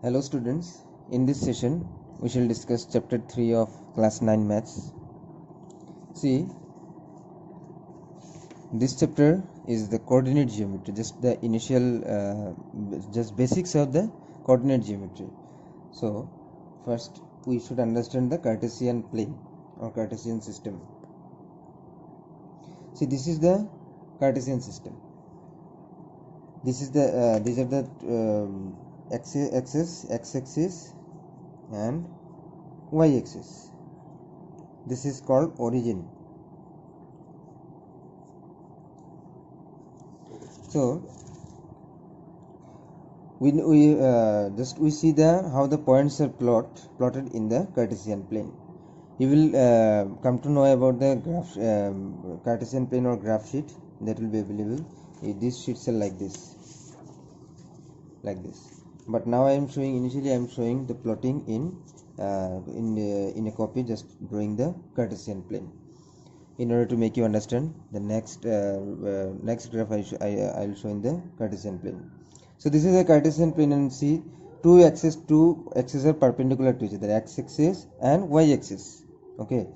Hello students, in this session we shall discuss chapter 3 of class 9 maths. See, this chapter is the coordinate geometry, just the initial just basics of the coordinate geometry. So first we should understand the Cartesian plane or Cartesian system. See, this is the Cartesian system. This is the these are the x-axis and y-axis. This is called origin. So we see the how the points are plotted in the Cartesian plane. You will come to know about the graph Cartesian plane or graph sheet that will be available. These sheets are like this. But now I am showing the plotting in a copy, just drawing the Cartesian plane in order to make you understand the next graph I will show in the Cartesian plane. So this is a Cartesian plane, and see two axes are perpendicular to each other, x-axis and y-axis. Okay,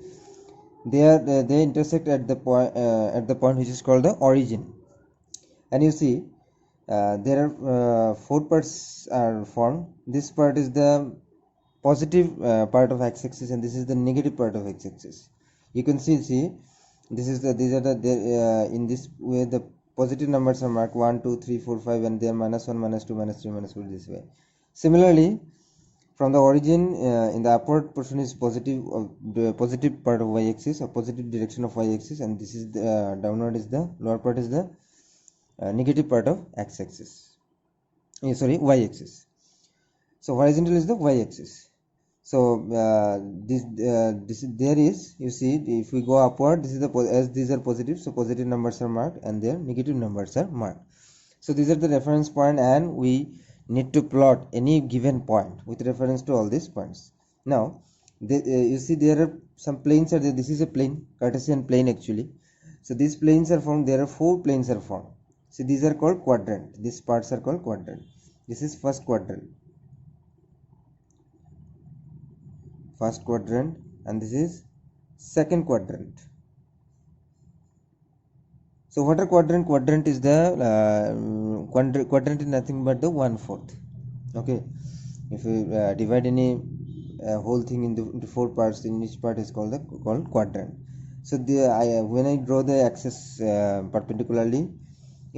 they intersect at the point which is called the origin, and you see there are four parts are formed. This part is the positive part of x-axis, and this is the negative part of x-axis. You can see these are the in this way the positive numbers are marked 1 2 3 4 5, and they are -1 -2 -3 -4 this way. Similarly, from the origin, in the upward portion is positive of the positive part of y-axis, or positive direction of y-axis, and this is the downward is the lower part is the negative part of x-axis. Y-axis. So horizontal is the y-axis. So there is, you see, if we go upward, this is as these are positive, so positive numbers are marked and their negative numbers are marked. So these are the reference point, and we need to plot any given point with reference to all these points. Now you see there are some planes are there. This is a plane, Cartesian plane actually. So these planes are formed. There are four planes are formed. So these are called quadrant. These parts are called quadrant. This is first quadrant, and this is second quadrant. So what are quadrant? Quadrant is the quadrant is nothing but the 1/4. Okay, if we divide any whole thing into four parts, then each part is called quadrant. So when I draw the axis perpendicularly,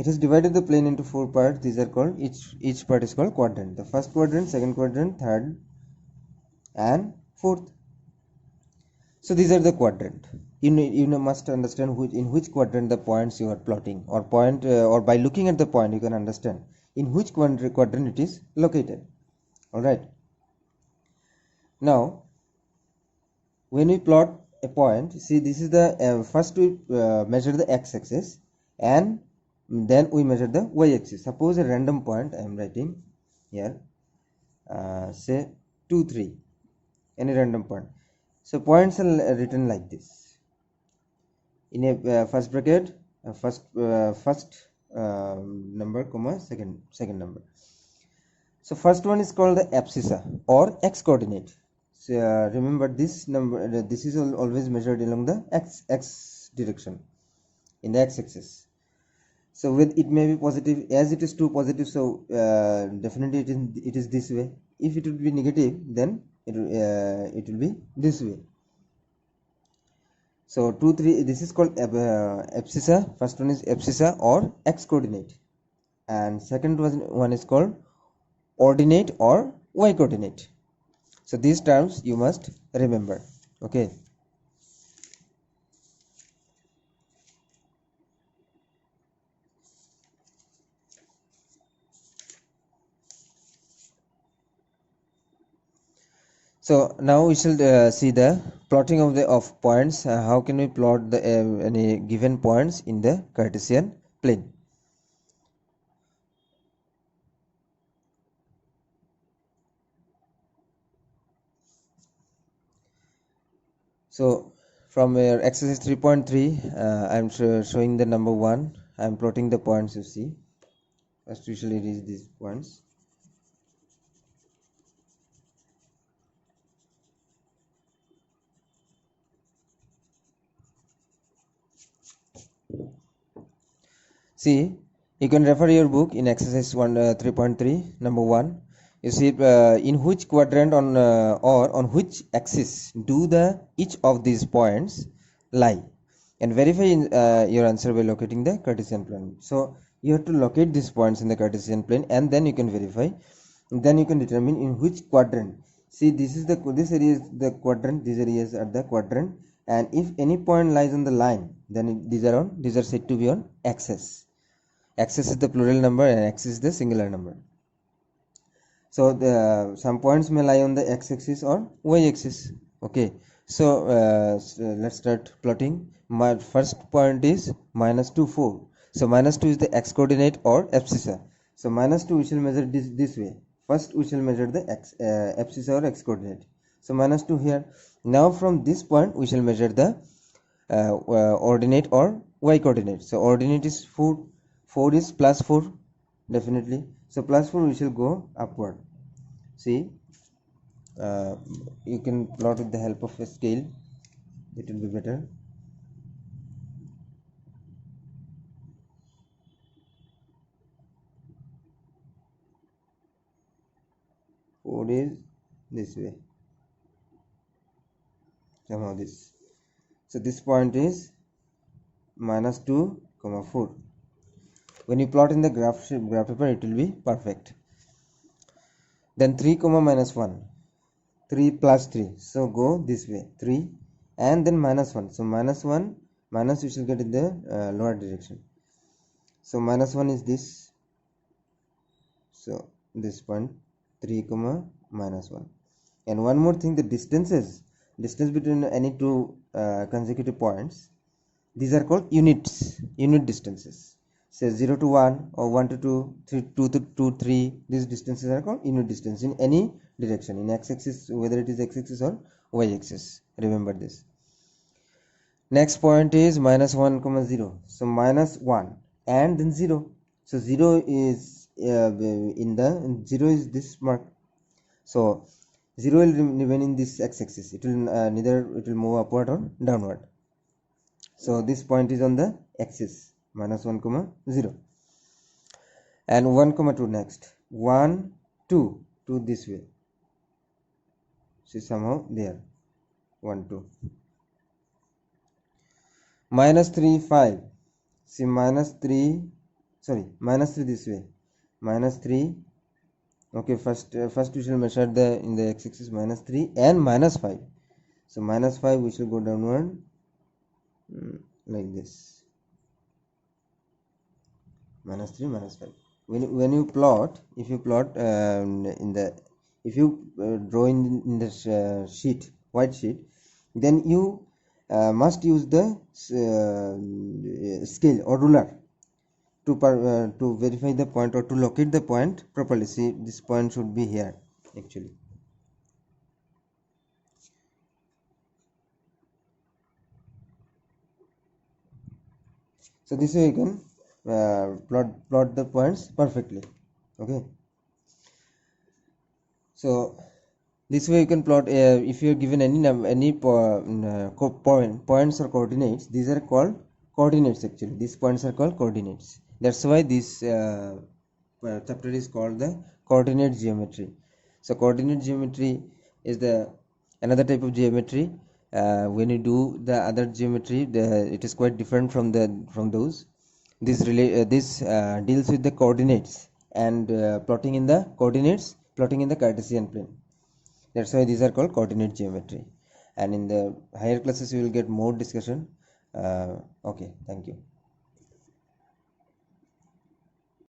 it has divided the plane into four parts. These are called, each part is called quadrant. The first quadrant, second quadrant, third and fourth. So these are the quadrant. You must understand in which quadrant the points you are plotting, or or by looking at the point you can understand in which quadrant it is located. All right. Now when we plot a point, see, this is the first we measure the x-axis, and then we measure the y-axis. Suppose a random point I am writing here, say 2 3, any random point. So points are written like this in a first bracket, first number comma second number. So first one is called the abscissa or x coordinate. So remember this number, this is always measured along the x direction in the x-axis. So with it may be positive, as it is 2 positive, so definitely it is this way. If it would be negative, then it will be this way. So 2 3, this is called abscissa. First one is abscissa or x coordinate, and second one is called ordinate or y coordinate. So these terms you must remember. Okay. So now we shall see the plotting of points. How can we plot the any given points in the Cartesian plane? So from your exercise 3.3, I am showing the number 1. I am plotting the points. You see, first we shall erase these points. See, you can refer your book in exercise 3.3 number 1. You see, in which quadrant or on which axis do the each of these points lie, and verify your answer by locating the Cartesian plane. So you have to locate these points in the Cartesian plane, and then you can verify. Then you can determine in which quadrant. See, this area is the quadrant, these areas are the quadrant, and if any point lies on the line, then these are said to be on axis. Axis is the plural number and axis is the singular number. So some points may lie on the x-axis or y-axis. Okay, so let's start plotting. My first point is -2, 4. So -2 is the x coordinate or abscissa. So -2 we shall measure this way. First we shall measure the abscissa or x coordinate. So -2 here. Now from this point we shall measure the ordinate or y coordinate. So ordinate is 4. 4 is +4, definitely. So +4 we shall go upward. See, you can plot with the help of a scale, it will be better. Four is this way, somehow this. So this point is -2, 4. When you plot in the graph paper, it will be perfect. Then 3, -1, 3 plus 3. So go this way, 3, and then -1. So -1, minus we shall get in the lower direction. So -1 is this. So this point 3, -1. And one more thing, the distance between any two consecutive points, these are called unit distances. Say 0 to 1 or 1 to 2, 2 to 2, 3. These distances are called unit distance in any direction, in x-axis, whether it is x-axis or y-axis. Remember this. Next point is -1, 0. So -1 and then 0. So 0 is in the 0 is this mark. So 0 will remain in this x-axis. It will neither it will move upward or downward. So this point is on the axis, -1, 0. And 1, 2 next. 1, 2 this way. See, somehow there. 1, 2. -3, 5. See, -3 this way. -3. Okay, first we shall measure in the x-axis -3 and -5. So -5 we shall go downward like this. -3, -5. When you plot, if you plot if you draw in the white sheet, then you must use the scale or ruler to verify the point or to locate the point properly. See, this point should be here actually. So this way you can plot the points perfectly. Okay, so this way you can plot if you are given any points or coordinates. These are called coordinates actually. These points are called coordinates. That's why this chapter is called the coordinate geometry. So coordinate geometry is the another type of geometry. When you do the other geometry, it is quite different from those. This deals with the coordinates and plotting in the coordinates, plotting in the Cartesian plane. That's why these are called coordinate geometry. And in the higher classes you will get more discussion. Okay, thank you.